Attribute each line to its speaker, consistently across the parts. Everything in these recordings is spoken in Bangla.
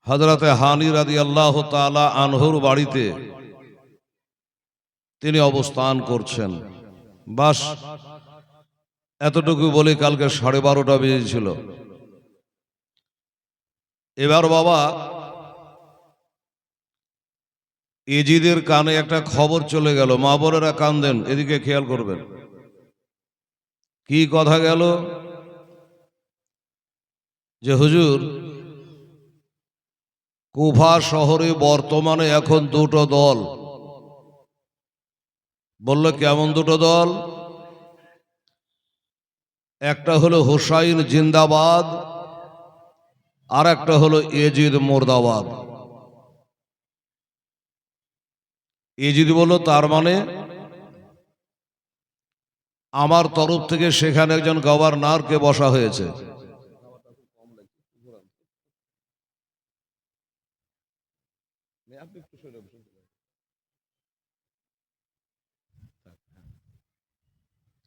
Speaker 1: হযরতে হানি রাদিয়াল্লাহু তাআলা আনহুর বাড়িতে তিনি অবস্থান করছেন। বাস এতটুকু বলে কালকে 12:30 বেজেছিল। এবার বাবা এজিদের কানে একটা খবর চলে গেল। মা বোনেরা কান্দেন, এদিকে খেয়াল করবেন। কি কথা গেল? যে হুজুর, কুফা শহরে বর্তমানে এখন দুটো দল। বলল কেমন দুটো দল? একটা হলো হুসাইন জিন্দাবাদ, আর একটা হলো এজিদ মুর্দাবাদ। এজিদ বলল তার মানে আমার তরফ থেকে সেখানে একজন গভর্নরকে বসা হয়েছে।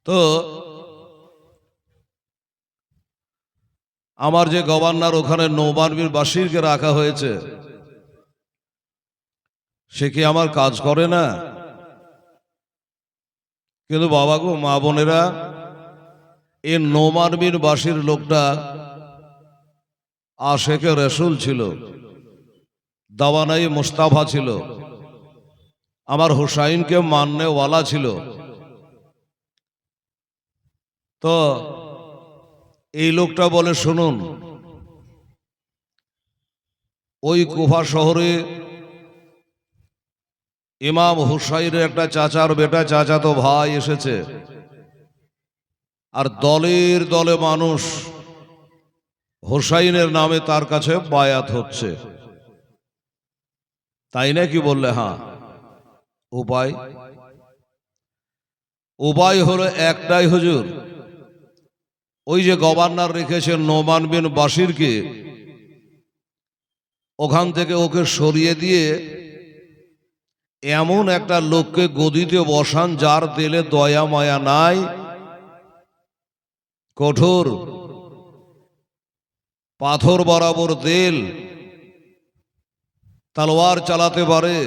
Speaker 1: তো আমার যে গভর্নর ওখানে নোমান বিন বাশিরকে রাখা হয়েছে, সে কি আমার কাজ করে না? কিন্তু বাবা গো, মা বোনেরা, এই নোমান বিন বাশির লোকটা আশেকে রসুল ছিল, দাওয়ানাই মুস্তাফা ছিল, আমার হুসাইনকে মাননেওয়ালা ছিল। তো এই লোকটা বলে শুনুন, ওই কুফা শহরে ইমাম হুসাইনের একটা চাচার বেটা, চাচাতো ভাই এসেছে, আর দলের দলে মানুষ হুসাইনের নামে তার কাছে বায়াত হচ্ছে। তাই নাকি? বললে হ্যাঁ। উপায় উপায় হলো একটাই হুজুর, ওই যে গভর্নর রেখেছেন নোমান বিন বাশিরকে, ওখান থেকে ওকে সরিয়ে দিয়ে এমন একটা লোককে গদিতে বসান যার দিলে দয়া মায়া নাই, কঠোর পাথর বরাবর দিল, তলোয়ার চালাতে পারে,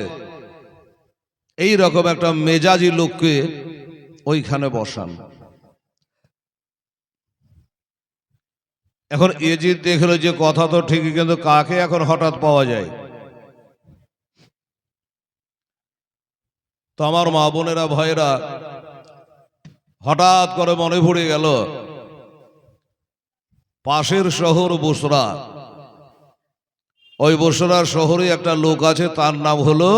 Speaker 1: এই রকম একটা মেজাজি লোককে ওইখানে বসান। এখন এজিদ দেখলো যে কথা তো ঠিকই, কিন্তু কাকে এখন হঠাৎ পাওয়া যায়? তো আমার মা বোনেরা, ভাইরা, হঠাৎ করে মনে পড়ে গেল পাশের শহর বুসরা। ওই বুসরা শহরে একটা লোক আছে, তার নাম হলো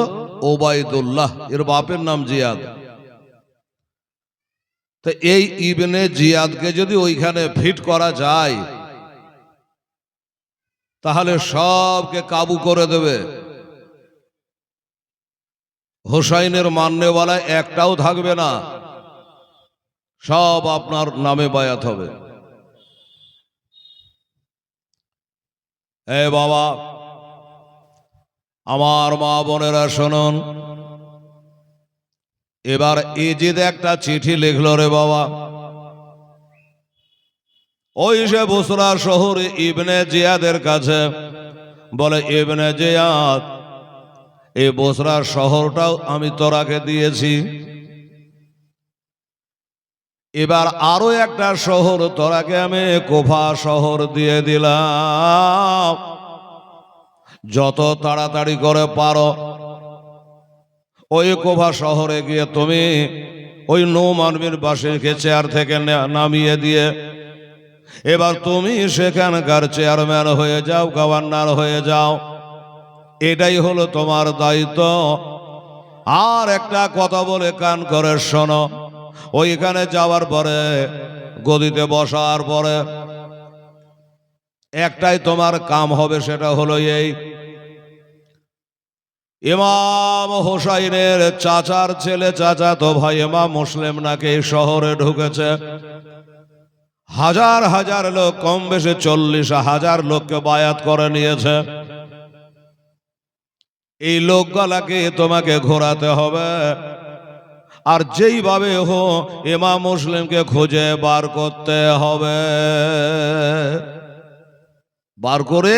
Speaker 1: ওবায়দুল্লাহ, এর বাপের নাম জিয়াদ। তো এই ইবনে জিয়াদকে যদি ওইখানে ফিট করা যায়, তাহলে সবকে কাবু করে দেবে। হুসাইনের মাননেওয়ালা একটাও থাকবে না, সব আপনার নামে বায়াত হবে। এ বাবা, আমার মা বোনেরা শুনুন, এবার এজিদ একটা চিঠি লিখলো রে বাবা, ওই সে বুসরা শহরে ইবনে জিয়াদের কাছে। বলে, ইবনে জিয়াদ, এই বুসরা শহরটাও আমি তোরাকে দিয়েছি, এবার আরো একটা শহর তোরাকে আমি কুফা শহর দিয়ে দিলাম। যত তাড়াতাড়ি করে পারো ওই কুফা শহরে গিয়ে তুমি ওই নোমান বিন বাশিরকে চেয়ার থেকে নামিয়ে দিয়ে এবার তুমি সেখানকার চেয়ারম্যান হয়ে যাও, গভর্নর হয়ে যাও, এটাই হলো তোমার দায়িত্ব। আর একটা কথা বলে কান করে শোনো, ওইখানে যাওয়ার পরে, গদিতে বসার পরে একটাই তোমার কাম হবে, সেটা হলো এই, ইমাম হুসাইনের চাচার ছেলে, চাচাতো ভাই ইমাম মুসলিম নাকি এই শহরে ঢুকেছে। হাজার হাজার লোক, কম বেশি 40,000 লোককে বায়াত করে নিয়েছে। এই লোকগুলাকে তোমাকে ঘোরাতে হবে, আর যেইভাবে হো ইমাম মুসলিমকে খুঁজে বার করতে হবে। বার করে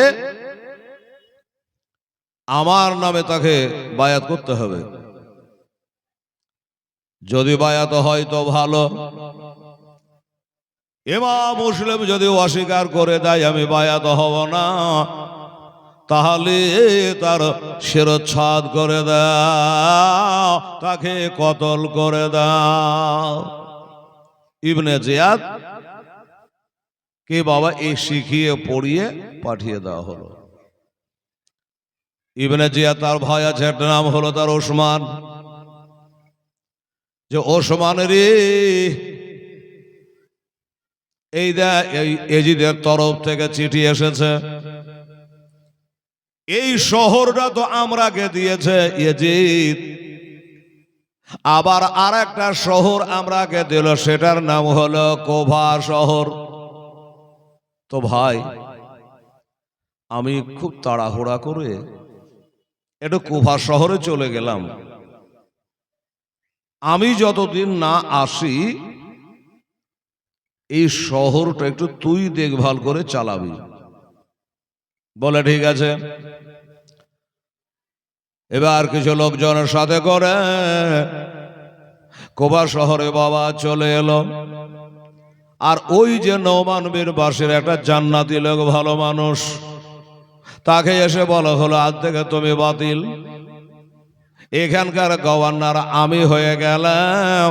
Speaker 1: আমার নামে তাকে বায়াত করতে হবে। যদি বায়াত হয় তো ভালো, ইমাম মুসলিম যদি অস্বীকার করে দেয় আমি বায়াত হব না, তাহলে তার শিরচ্ছেদ করে দাও, তাকে কতল করে দাও। ইবনে জিয়াদ কে বাবা এই শিখিয়ে পড়িয়ে পাঠিয়ে দেওয়া হলো। ইবনে জিয়াদ তার ভাই আছে, একটা নাম হলো তার ওসমান। যে ওসমানের এই এজিদের তরফ থেকে চিঠি এসেছে, এই শহরটা তো আমরাকে দিয়েছে এজিদ, আবার আর একটা শহর আমরাকে দিল, সেটার নাম হলো কোফা শহর। তো ভাই আমি খুব তাড়াহুড়া করে একটু কোফা শহরে চলে গেলাম, আমি যতদিন না আসি এই শহরটা একটু তুই দেখভাল করে চালাবি। বলে ঠিক আছে। এবার কিছু লোকজনের সাথে করে কোফা শহরে বাবা চলে এলো। আর ওই যে নোমান বিন বাশির একটা জান্নাতি লোক, ভালো মানুষ, তাকে এসে বলা হলো আজ থেকে তুমি বাতিল, এখানকার গভর্নর আমি হয়ে গেলাম,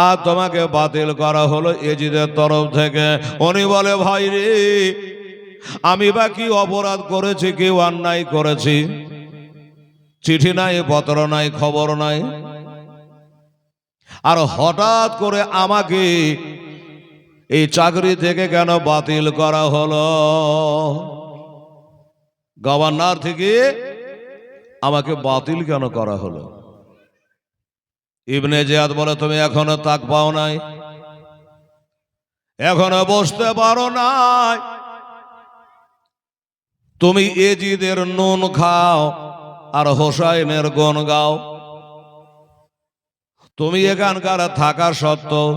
Speaker 1: আর তোমাকে বাতিল করা হলো এজিদের তরফ থেকে। উনি বলে ভাই রে, আমি বা কি অপরাধ করেছি, কি অন্যায় করেছি? চিঠি নাই, পত্র নাই, খবর নাই, আর হঠাৎ করে আমাকে এই চাকরি থেকে কেন বাতিল করা হলো? গভর্নর থেকে আমাকে বাতিল কেন করা হলো? ইবনে জিয়াদ বলে তুমি এখনো তাক পাও নাই, এখনো বসতে পারো নাই, তুমি এজিদের নুন খাও আর হোসাইনের গুণ গাও। তুমি এখানকার থাকা সত্ত্বেও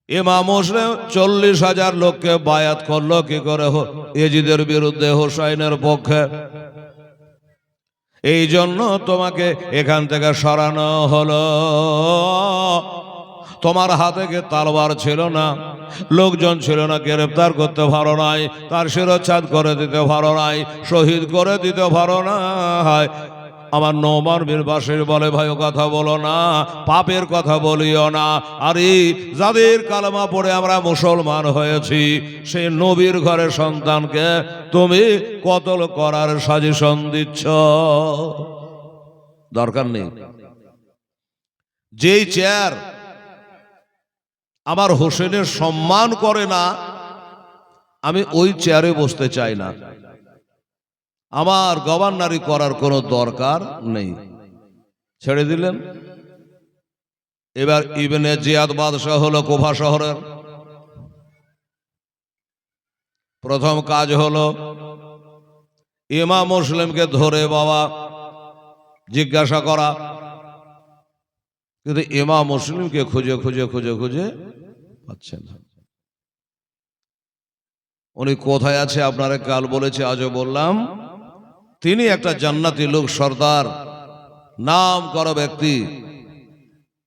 Speaker 1: ইমাম মুসলিম 40,000 লোককে বায়াত করলো কি করে এজিদের বিরুদ্ধে, হোসাইনের পক্ষে। এই জন্য তোমাকে এখান থেকে সরানো হলো। তোমার হাতে কি তলোয়ার ছিল না, লোকজন ছিল না, গ্রেফতার করতে পারো নাই, তার শিরচ্ছেদ করে দিতে পারো নাই, শহীদ করে দিতে পারো না। আমার নোমান বিন বাশির বলে ভাই ও কথা বলো না, পাপের কথা বলিও না। আরে যাদের কালেমা পড়ে আমরা মুসলমান হয়েছি, সেই নবীর ঘরের সন্তানকে তুমি কতল করার সাজেশন দিচ্ছ? দরকার নেই। যেই চেয়ার আমার হোসেনের সম্মান করে না, আমি ওই চেয়ারে বসতে চাই না। আমার গভর্নরি করার কোনো দরকার নেই, ছেড়ে দিলেন। এবার ইবনে জিয়াদ বাদশাহ হলো কোফা শহরের। প্রথম কাজ হলো ইমাম মুসলিমকে ধরে বাবা জিজ্ঞাসা করা, কিন্তু ইমাম মুসলিমকে খুঁজে খুঁজে খুঁজে খুঁজে পাচ্ছেন না। উনি কোথায় আছে আপনারা কাল বলেছে, আজও বললাম, তিনি একটা জান্নাতি লোক, সর্দার, নাম করা ব্যক্তি,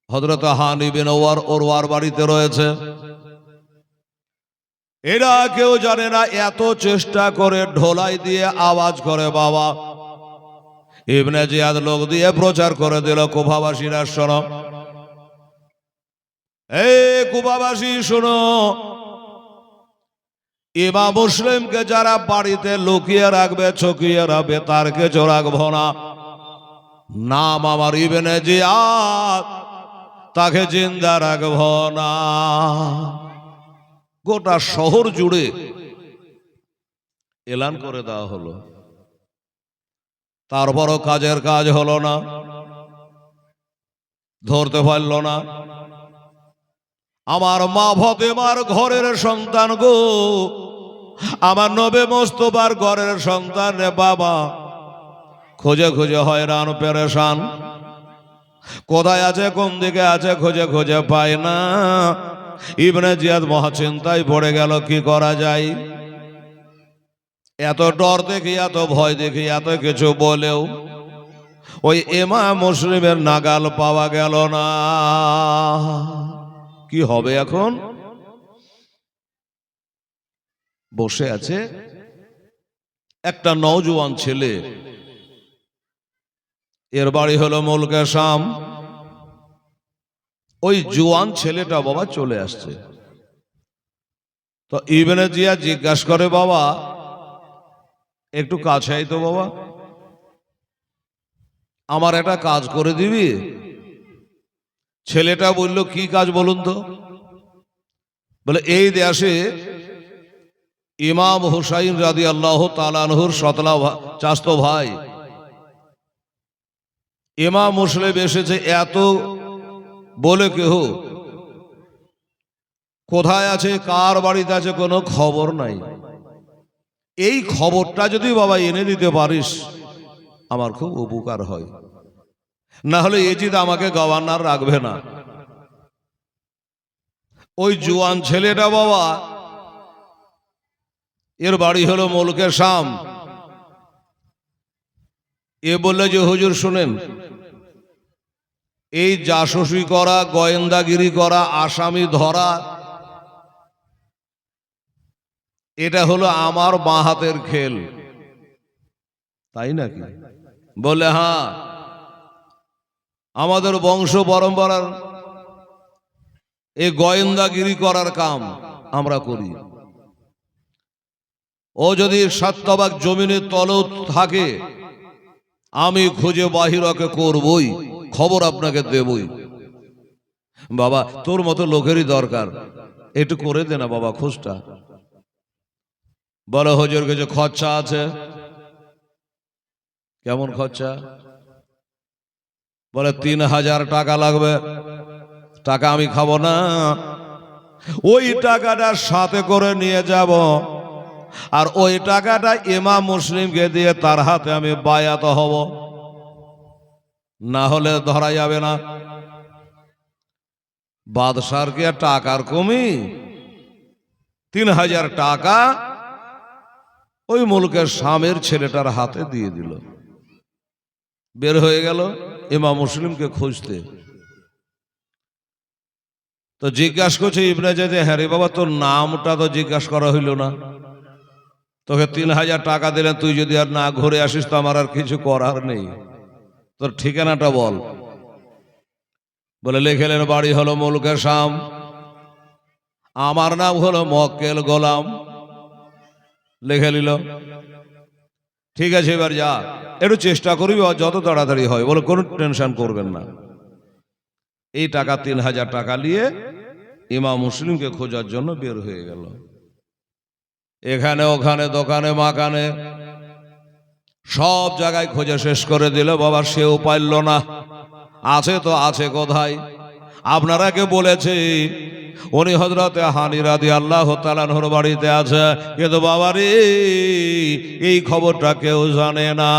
Speaker 1: হযরত হানি বিন ওরওয়ার বাড়িতে রয়েছে। এরা কেউ জানে না, এত চেষ্টা করে ঢোলাই দিয়ে আওয়াজ করে বাবা। ইবনে জিয়াদ লোক দিয়ে প্রচার করে দিল, কুফাবাসীরা শোনো, এই কুফাবাসী শোনো, ইমাম মুসলিমকে যারা বাড়িতে লুকিয়ে রাখবে, ছকিয়ে রাখবে, তার কিছু রাখবো না। নাম আমার ইবনে জিয়াদ, তাকে জিন্দা রাখবো না। গোটা শহর জুড়ে এলান করে দেওয়া হলো। তারপরও কাজের কাজ হলো না, ধরতে পারল না। আমার মা ফাতেমার ঘরের সন্তান গো, আমার নবী মুস্তাফার ঘরের সন্তান রে বাবা, খুঁজে খুঁজে হয়রান পেরেশান, কোথায় আছে, কোন দিকে আছে, খুঁজে খুঁজে পায় না। ইবনে জিয়াদ মহা চিন্তায় পড়ে গেল, কি করা যায়। এত ডর দেখি, এত ভয় দেখি, এত কিছু বলেও ওই ইমাম মুসলিমের নাগাল পাওয়া গেল না। কি হবে এখন? বসে আছে একটা নওজোয়ান ছেলে, এর বাড়ি হলো মুলকে শাম। ওই জোয়ান ছেলেটা বাবা চলে আসছে। তো ইবনে জিয়া জিজ্ঞাসা করে, বাবা একটু কাছে আই তো বাবা, আমার একটা কাজ করে দিবি? ছেলেটা বলল, কি কাজ বলুন তো? বলে, এই দেশে ইমাম হুসাইন রাদিয়াল্লাহু তাআলা আনহুর সতলা চাস্তো ভাই ইমাম মুসলিম এসেছে, এত বলে কেহ কোথায় আছে, কার বাড়িতে আছে, কোনো খবর নাই। এই খবরটা যদি বাবা এনে দিতে পারিস আমার খুব উপকার হয়, না হলে এজিদ আমাকে গভর্নর রাখবে না। ওই জোয়ান ছেলেটা বাবা, এর বাড়ি হলো মুলকে শাম। এ বললে যে, হুজুর শুনেন, এই জাসুসি করা, গোয়েন্দাগিরি করা, আসামি ধরা, এটা হলো আমার বাঁ হাতের খেল। তাই নাকি? বলে, হ্যাঁ, আমাদের বংশ পরম্পরার এই গোয়েন্দাগিরি করার কাম আমরা করি। ও যদি সত্যবাক জমিনের তলেও থাকে, আমি খুঁজে বাহির ওকে করবই, খবর আপনাকে দেবই। বাবা তোর মতো লোকেরই দরকার, একটু করে দে না বাবা খোঁজটা। বলো, হুজুর কিছু খরচা আছে। কেমন খরচা? বলে, 3000 টাকা লাগবে। টাকা আমি খাবো না, ওই টাকাটা সাথে করে নিয়ে যাব, আর ওই টাকাটা ইমাম মুসলিমকে দিয়ে তার হাতে আমি বায়াত হব, না হলে ধরা যাবে না। বাদশার কি আর টাকার কমি? 3000 টাকা ওই মুলকের শামের ছেলেটার হাতে দিয়ে দিল। বের হয়ে গেল ইমাম মুসলিমকে খুঁজতে। তো জিজ্ঞাসা করছে ইবনে জায়দ, হ্যাঁ রে বাবা, তোর নামটা তো জিজ্ঞাসা করা হইল না। তোকে 3000 টাকা দিলেন, তুই যদি আর না ঘুরে আসিস তো আমার আর কিছু করার নেই, তোর ঠিকানাটা বল। বলে, লিখেলেন, বাড়ি হলো মুলকে শাম, আমার নাম হলো মক্কেল গোলাম। লিখে নিল। ঠিক আছে, এবার যা, একটু চেষ্টা করবি যত তাড়াতাড়ি হয়। বলে, কোনো টেনশন করবেন না। এই টাকা 3000 টাকা নিয়ে ইমাম মুসলিমকে খোঁজার জন্য বের হয়ে গেল। এখানে ওখানে, দোকানে মাকানে, সব জায়গায় খোঁজা শেষ করে দিল বাবা, সেও পাইল না। আছে তো আছে কোথায়? আপনারা কে বলেছে উনি হযরতে হানি রাদিয়াল্লাহু তাআলা আনহুর বাড়িতে আছে, কিন্তু বাবা রে এই খবরটা কেউ জানে না।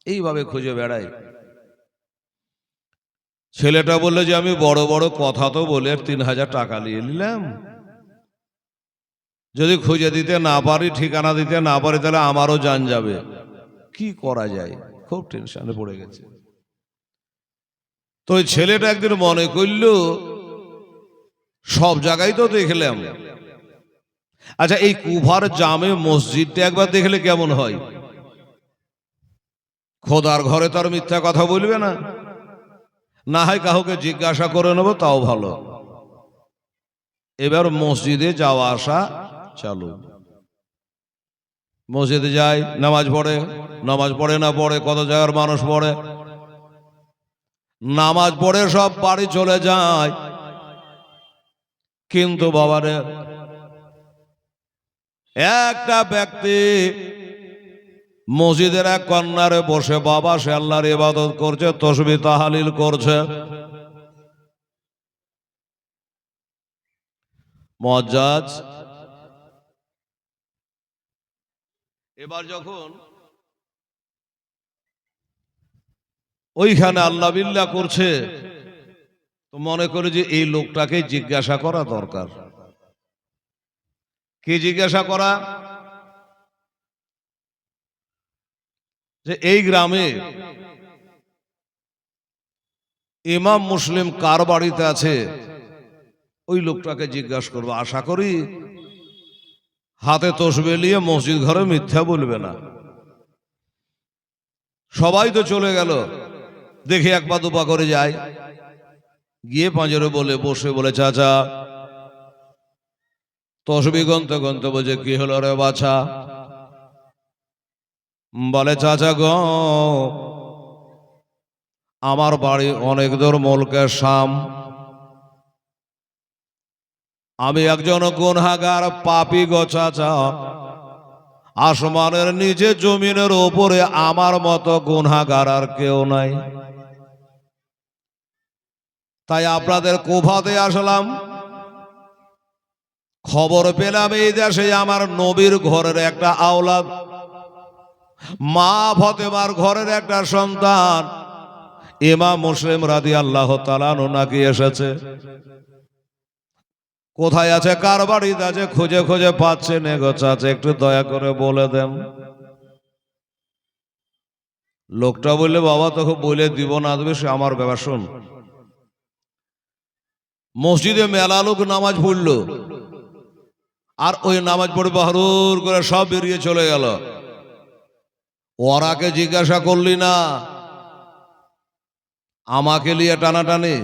Speaker 1: এইভাবে খুঁজে বেড়ায়। ছেলেটা বললো যে, আমি বড় বড় কথা তো বলে 3000 টাকা নিয়ে নিলাম, যদি খুঁজে দিতে না পারি, ঠিকানা দিতে না পারি, তাহলে আমারও জান যাবে। কি করা যায়? খুব টেনশনে পড়ে গেছে। তো ওই ছেলেটা একদিন মনে করল, সব জায়গায় তো দেখলাম, আচ্ছা এই কুফার জামে মসজিদটা একবার দেখলে কেমন হয়? খোদার ঘরে তার মিথ্যা কথা বলবে না, না হয় কাউকে জিজ্ঞাসা করে নেবো, তাও ভালো। এবার মসজিদে যাওয়া আসা চালু। মসজিদে যায়, নামাজ পড়ে, নামাজ পড়ে না পড়ে, কত জায়গার মানুষ পড়ে, নামাজ পড়ে সব বাড়ি চলে যায়। কিন্তু বাবারে একটা ব্যক্তি মসজিদের এক কর্নারে বসে বাবা সে আল্লাহর ইবাদত করছে, তাসবিহ তাহলিল করছে। মুআজ্জাজ এবার যখন ওইখানে আল্লাহ বিল্লাহ করছে, তো মনে করে যে এই লোকটাকে জিজ্ঞাসা করা দরকার। কি জিজ্ঞাসা করা? যে এই গ্রামে ইমাম মুসলিম কার বাড়িতে আছে, ওই লোকটাকে জিজ্ঞাসা করবো। আশা করি হাতে তসবিহ নিয়ে মসজিদ ঘরে মিথ্যা বলবে না। সবাই তো চলে গেল, দেখে এক পা দুপা করে যায়, গিয়ে পাঁজরে বলে বসে বলে, চাচা তসবিহ গন্তে গন্তে বলছে, কি হলো রে বাছা? বলে, চাচা গো, আমার বাড়ি অনেক দূর মুলকের শাম, আমি একজন গুনহাগার পাপী গো চাচা। আসমানের নিচে জমিনের উপরে আমার মতো গুনহাগার আর কেউ নাই। তাই আপনাদের কুফাতে আসলাম, খবর পেলাম এই দেশে আমার নবীর ঘরের একটা আওলাদ, মা ফাতেমার ঘরের একটা সন্তান ইমাম মুসলিম রাদিয়াল্লাহু তাআলা আনহু নাকি এসেছে। কোথায় আছে, কার বাড়িতে আছে, খুঁজে খুঁজে পাচ্ছেন গো চাচা, একটু দয়া করে বলে দেন। লোকটা বললে, বাবা তোকে বলে দিব না দেবে সে আমার ব্যাপার। শোন, মসজিদে মেলা লোক নামাজ পড়ল, আর ওই নামাজ পড়ে বাহরুর করে সব বেরিয়ে চলে গেল। ওরাকে জিজ্ঞাসা করলি না, আমাকে নিয়ে টানাটানি।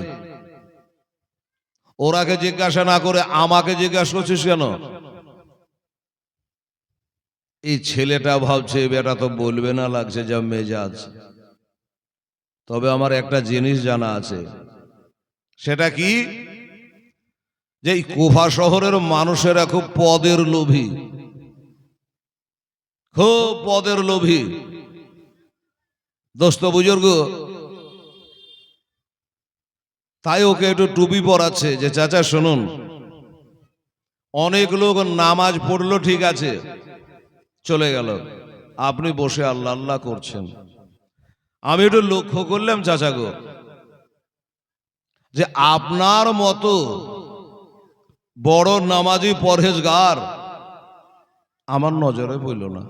Speaker 1: ওরাকে জিজ্ঞাসা না করে আমাকে জিজ্ঞাসা করছিস কেন? এই ছেলেটা ভাবছে বেটা তো বলবে না, লাগছে যা মেজাজ। তবে আমার একটা জিনিস জানা আছে, সেটা কি, যে এই কুফা শহরের মানুষেরা খুব পদের লোভী, খুব পদের লোভী। দোস্ত বুজুর্গ, তাই ওকে একটু টুপি পরাচ্ছে যে চাচা শুনুন, অনেক লোক নামাজ পড়লো ঠিক আছে চলে গেল, আপনি বসে আল্লাহ আল্লাহ করছেন। আমি একটু লক্ষ্য করলাম চাচা গো, যে আপনার মতো বড় নামাজি পরহেজগার আমার নজরে পড়ল না।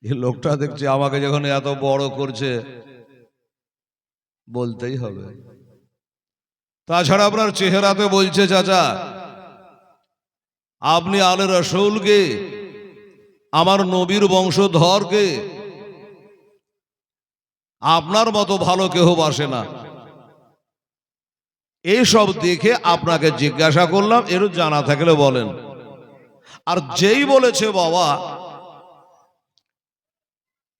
Speaker 1: এই লোকটা দেখছি আমাকে যখন এত বড় করছে, বলতেই হবে। তাছাড়া আপনার চেহারাতে বলছে চাচা আপনি আলে রসুলকে, আমার নবীর বংশধরকে আপনার মতো ভালো কেহ বাসে না। এইসব দেখে আপনাকে জিজ্ঞাসা করলাম, এর জানা থাকলে বলেন। আর যেই বলেছে বাবা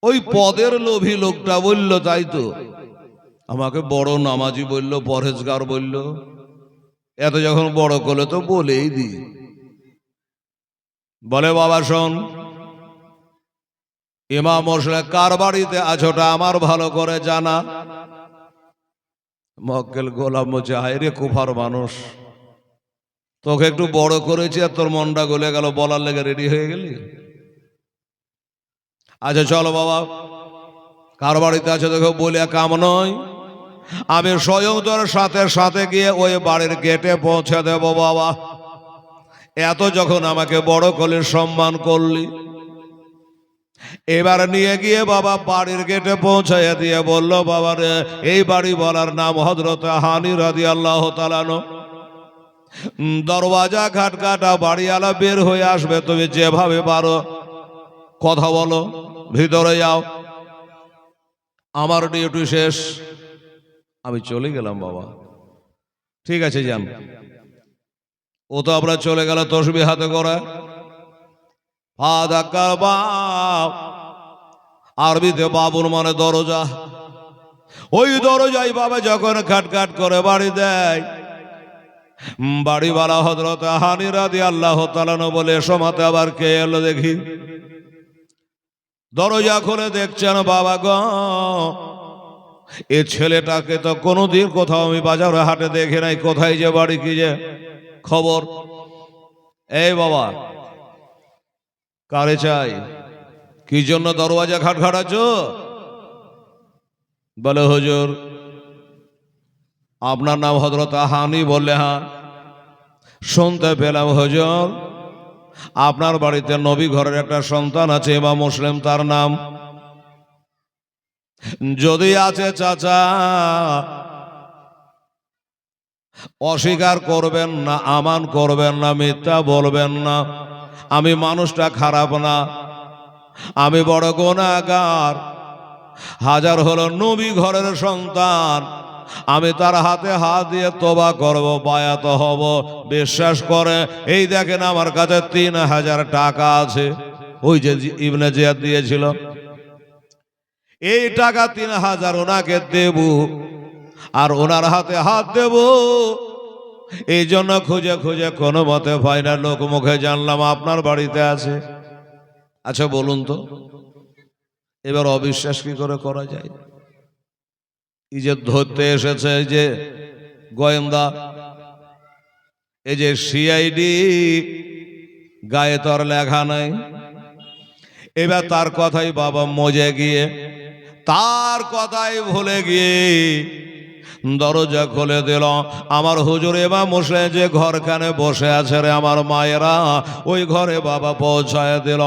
Speaker 1: ওই পদের লোভী লোকটা বলল, তাই তো আমাকে বড় নামাজি বলল, পরহেজগার বলল, এত যখন বড় করলে তো বলেই দি। বলে, বাবা শোন, ইমাম মুসলিম কার বাড়িতে আছোটা আমার ভালো করে জানা। মক্কেল গোলাম মুজাহির, রে কুফার মানুষ, তোকে একটু বড় করেছি আর তোর মনটা গলে গেল, বলার লেগে রেডি হয়ে গেলি। আচ্ছা চলো বাবা, কার বাড়িতে আছে দেখো, বলে কাম নয়, আমি স্বয়ং তোর সাথে সাথে গিয়ে ওই বাড়ির গেটে পৌঁছে দেব। বাবা এত যখন আমাকে বড় করলি, সম্মান করলি, এবার নিয়ে গিয়ে বাবা বাড়ির গেটে পৌঁছাইয়া দিয়ে বলল, বাবা রে, এই বাড়ি বলার নাম হযরত হানি রাদিয়াল্লাহু তাআলা আনহু। দরওয়াজা খাটকাটা, বাড়িওয়ালা বের হয়ে আসবে, তুমি যেভাবে পারো কথা বলো, ভিতরে যাও, আমার ডিউটি শেষ, আমি চলে গেলাম। বাবা ঠিক আছে যান। ও তো আমরা চলে গেল তসবিহ হাতে করে। আরবিতে বাবুর মানে দরজা। ওই দরজায় বাবা যখন খাটখাট করে বাড়ি দেয়, বাড়িওয়ালা হযরত হানি রাদিয়াল্লাহু তাআলা আনহু বলে, সমাতে আবার কে এলো দেখি। দরজা খুলে দেখছেন বাবা গো, এ ছেলেটাকে তো কোনোদিন কোথাও আমি বাজারে হাটে দেখি নাই, কোথায় যে বাড়ি, কি যে খবর। এই বাবা কারে চাই, কি জন্য দরওয়াজা খাটখাটাচ্ছ? বলে, হুজুর আপনার নাম হযরত হানি? বললে হ্যাঁ। শুনতে পেলাম হুজুর আপনার বাড়িতে নবী ঘরের একটা সন্তান আছে, ইমাম মুসলিম তার নাম, যদি আছে চাচা অস্বীকার করবেন না, আমান করবেন না, মিথ্যা বলবেন না। আমি মানুষটা খারাপ না, আমি বড় গুনাহগার। হাজার হলো নবী ঘরের সন্তান, আমি তার হাতে হাত দিয়ে তওবা করব, বায়াত হব। বিশ্বাস করে এই দেখেন আমার কাছে 3000 টাকা আছে, ওই যে ইবনে জিয়াদ দিয়েছিল। এই টাকা 3000 ওনাকে দেব, আর ওনার হাতে হাত দেব। এই জন্য খুঁজে খুঁজে কোনো মতে পাই না, লোক মুখে জানলাম আপনার বাড়িতে আছে। আচ্ছা বলুন তো, এবার অবিশ্বাস কি করে করা যায়? এই যে ধরতে এসেছে, এই যে গোয়েন্দা, এই যে সিআইডি, গায়ে তো আর লেখা নাই। এবার তার কথাই বাবা মজে গিয়ে, তার কথাই ভুলে গিয়ে দরজা খুলে দিল। আমার হুজুর ইমাম হোসেন যে ঘরখানে বসে আছে রে আমার মায়েরা, ওই ঘরে বাবা পৌঁছায় দিল।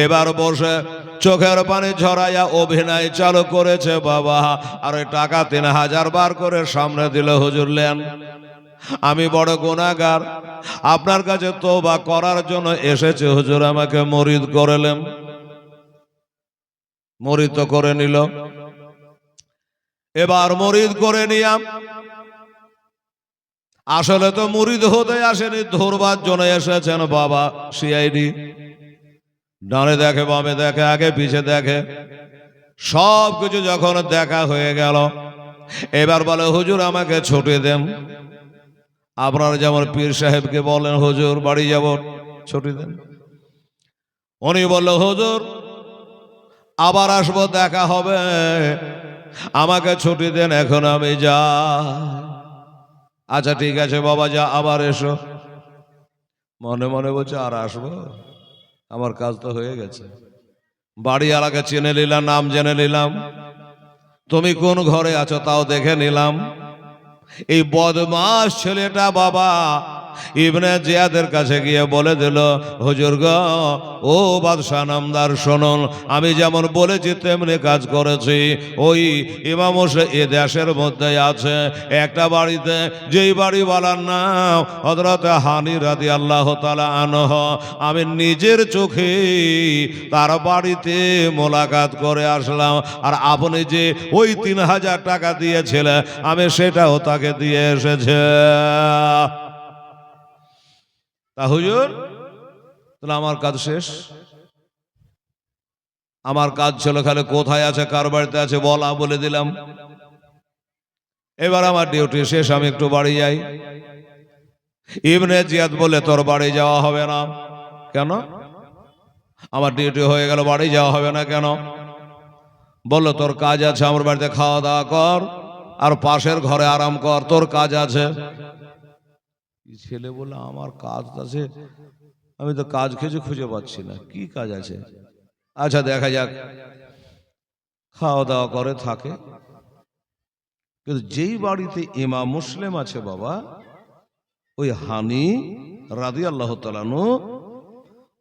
Speaker 1: এবার বসে চোখের পানি ঝরাইয়া অভিনয় চালু করেছে বাবা। আর ওই টাকা 3000 বার করে সামনে দিল। হুজুর নেন, আমি বড় গুনাহগার, আপনার কাছে তওবা করার জন্য এসেছে। হুজুর আমাকে মুরিদ করলেন। মুরিদ তো করে নিল। এবার মুরিদ করে নিয়াম, আসলে তো মুরিদ হতে আসেনি, ধরবার জন্য এসেছেন বাবা সিআইডি। ডানে দেখে, বামে দেখে, আগে পিছে দেখে, সব কিছু যখন দেখা হয়ে গেল, এবার বলে হুজুর আমাকে ছুটি দেন। আপনারা যেমন পীর সাহেবকে বলেন হুজুর বাড়ি যাব, ছুটি দেন। উনি বলল হুজুর আবার আসবো, দেখা হবে, আমাকে ছুটি দেন, এখন আমি যা। আচ্ছা ঠিক আছে বাবা যা, আবার এসো। মনে মনে বলছে আর আসবো, আমার কাজ তো হয়ে গেছে। বাড়ি আলাকে চিনে নিলাম, নাম জেনে নিলাম, তুমি কোন ঘরে আছো তাও দেখে নিলাম। এই বদমাস ছেলেটা বাবা ইবনে জিয়াদের কাছে গিয়ে বলে দিল, হুজুর গো, ও বাদশাহ নামদার শুনুন, আমি যেমন বলেছি তেমনি কাজ করেছি। ওই ইমাম হোসেন এ দেশের মধ্যে আছে একটা বাড়িতে, যেই বাড়িওয়ালার নাম হযরত হানি রাদিয়াল্লাহু তাআলা আনহু। আমি নিজের চোখে তার বাড়িতে মোলাকাত করে আসলাম। আর আপনি যে ওই 3000 টাকা দিয়েছিলেন, আমি সেটাও তাকে দিয়ে এসেছে। তা হুজুর তাহলে আমার কাজ শেষ। আমার কাজ ছিল খালি কোথায় আছে, কার বাড়িতে আছে বলা, বলে দিলাম। এবার আমার ডিউটি শেষ, আমি একটু বাড়ি যাই। ইবনে জিয়াদ বলে তোর বাড়ি যাওয়া হবে না। কেন? আমার ডিউটি হয়ে গেল, বাড়ি যাওয়া হবে না কেন? বললো তোর কাজ আছে, আমার বাড়িতে খাওয়া দাওয়া কর আর পাশের ঘরে আরাম কর, তোর কাজ আছে। ছেলে বলে আমার কাজ আছে, আমি তো কাজ খুঁজে পাচ্ছি না, কি কাজ আছে? আচ্ছা দেখা যাক। খাওয়া দাওয়া করে থাকে, কিন্তু যেই বাড়িতে ইমাম মুসলিম আছে বাবা, ওই হানি রাদিয়াল্লাহু তাআলা আনহু,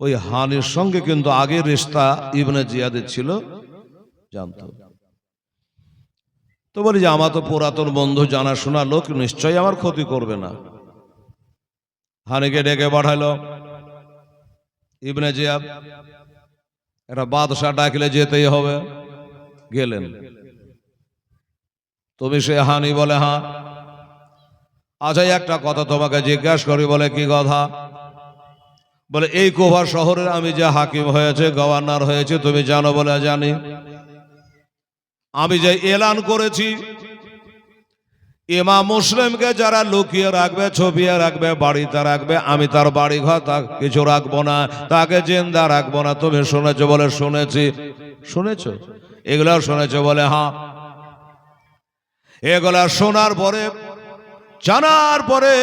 Speaker 1: ওই হানির সঙ্গে কিন্তু আগের রিশতা ইবনে জিয়াদের ছিল, জানতো। তো বলি যে আমার তো পুরাতন বন্ধু, জানাশোনা লোক, নিশ্চয়ই আমার ক্ষতি করবে না। হানিকে ডেকে পাঠালো। ইবনে জিয়াদ একটা বাদশাহ ডাকলে যেতেই হবে, গেলেন। তুমি সে হানি? বলে হ্যাঁ। আচ্ছা একটা কথা তোমাকে জিজ্ঞাসা করি। বলে কি কথা? বলে এই কুফা শহরের আমি যে হাকিম হয়েছে, গভর্নর হয়েছে, তুমি জানো? বলে জানি। আমি যে এলান করেছি ইমাম মুসলিমকে যারা লুকিয়ে রাখবে, ছবিয়ে রাখবে, বাড়িতে রাখবে, আমি তার বাড়ি ঘর কিছু রাখবো না, তাকে জিন্দা রাখবো না। তুমি শুনেছো? বলে শুনেছি। শুনেছো? এগুলো শুনেছো? বলে হ্যাঁ। এগুলা শোনার পরে, জানার পরে,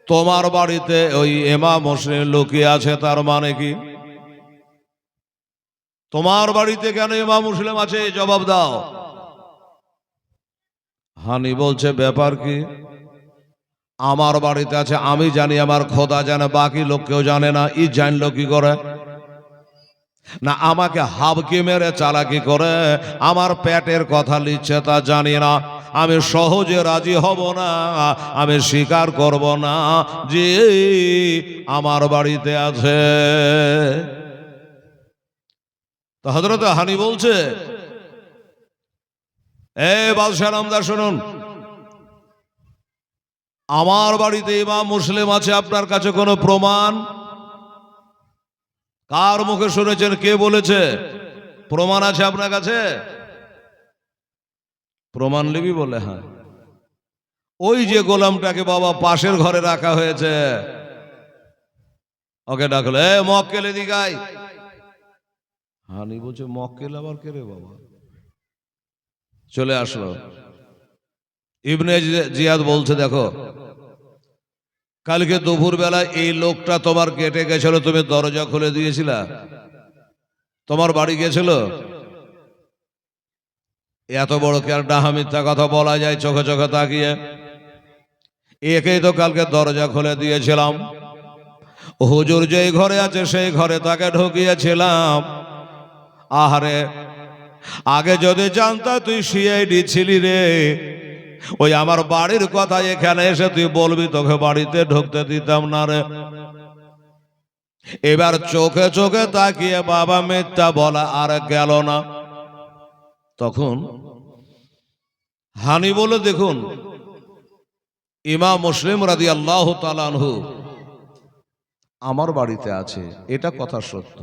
Speaker 1: তোমার বাড়িতে ওই ইমাম মুসলিম লুকিয়ে আছে, তার মানে কি? তোমার বাড়িতে কেন ইমাম মুসলিম আছে, জবাব দাও। হানি বলছে ব্যাপার কি? আমার বাড়িতে আছে, আমি জানি, আমার খোদা জানে, বাকি লোক কেউ জানে না। ই জানলো কি করে? না আমাকে হাবকি মেরে চালাকি করে আমার পেটের কথা লিখছে তা জানি না, আমি সহজে রাজি হব না, আমি স্বীকার করব না যে আমার বাড়িতে আছে। তো হযরত হানি বলছে, বাদশাহ নামদার শুনুন, আমার বাড়িতে ইমাম মুসলিম আছে, আপনার কাছে কোনো প্রমাণ? কার মুখে শুনেছেন, কে বলেছে? প্রমাণ আছে আপনার কাছে? প্রমাণ লিবি বলে, হ্যাঁ ওই যে গোলামটাকে বাবা পাশের ঘরে রাখা হয়েছে, ওকে ডাকলো, মক্কেল এদিকে আয়। হানি বলছে, মক্কেল আবার কে রে বাবা? চলে আসলো। ইবনে জিয়াদ বলছে, দেখো কালকে দুপুর বেলা এই লোকটা তোমার গেটে গেছিল, তুমি দরজা খুলে দিয়েছিলা, তোমার বাড়ি গেছিল। এত বড় কি আর ডাহা মিথ্যা কথা বলা যায় চোখে চোখে তাকিয়ে? একেই তো কালকে দরজা খুলে দিয়েছিলাম, হুজুর যেই ঘরে আছে সেই ঘরে তাকে ঢুকিয়েছিলাম। আহারে, আগে যদি জানতা তুই সিআইডি ছিলি রে, ওই আমার বাড়ির কথা এখানে এসে তুই বলবি, তোকে বাড়িতে ঢুকতে দিতাম না রে। এবার চোখে চোখে তাকিয়ে বাবা মিথ্যা বলা আর গেল না। তখন হানি বলে, দেখুন ইমাম মুসলিম রাদিয়াল্লাহু তাআলা আনহু আমার বাড়িতে আছে, এটা কথা সত্য,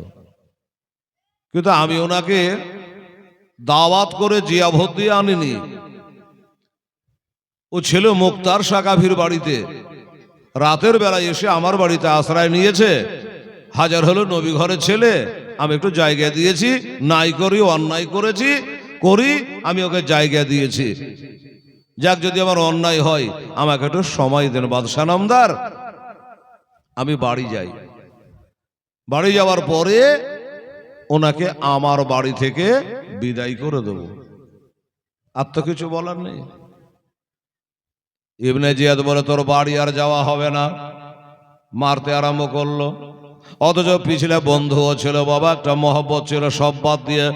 Speaker 1: কিন্তু আমি ওনাকে দাওয়াত করে জিয়াভত দিয়ে আনিনি। ও ছিল মুক্তার সাকাফির বাড়িতে, রাতের বেলায় এসে আমার বাড়িতে আশ্রয় নিয়েছে। হাজার হলো নবী ঘরের ছেলে, আমি একটু জায়গা দিয়েছি, নাই করি অন্যায় করেছি করি, আমি ওকে জায়গা দিয়েছি। যাক, যদি আমার অন্যায় হয় আমাকে একটু সময় দেন বাদশাহ নামদার, আমি বাড়ি যাই। বাড়ি যাওয়ার পরে ওনাকে আমার বাড়ি থেকে বিদায় করে দেব, আর তো কিছু বলার নেই। ইবনে জিয়াদ বলে, তোর বাড়ি আর যাওয়া হবে না। মারতে আরম্ভ করলো, অথচ পিছলে বন্ধুও ছিল বাবা, একটা মহব্বত ছিল, সব বাদ দিয়ে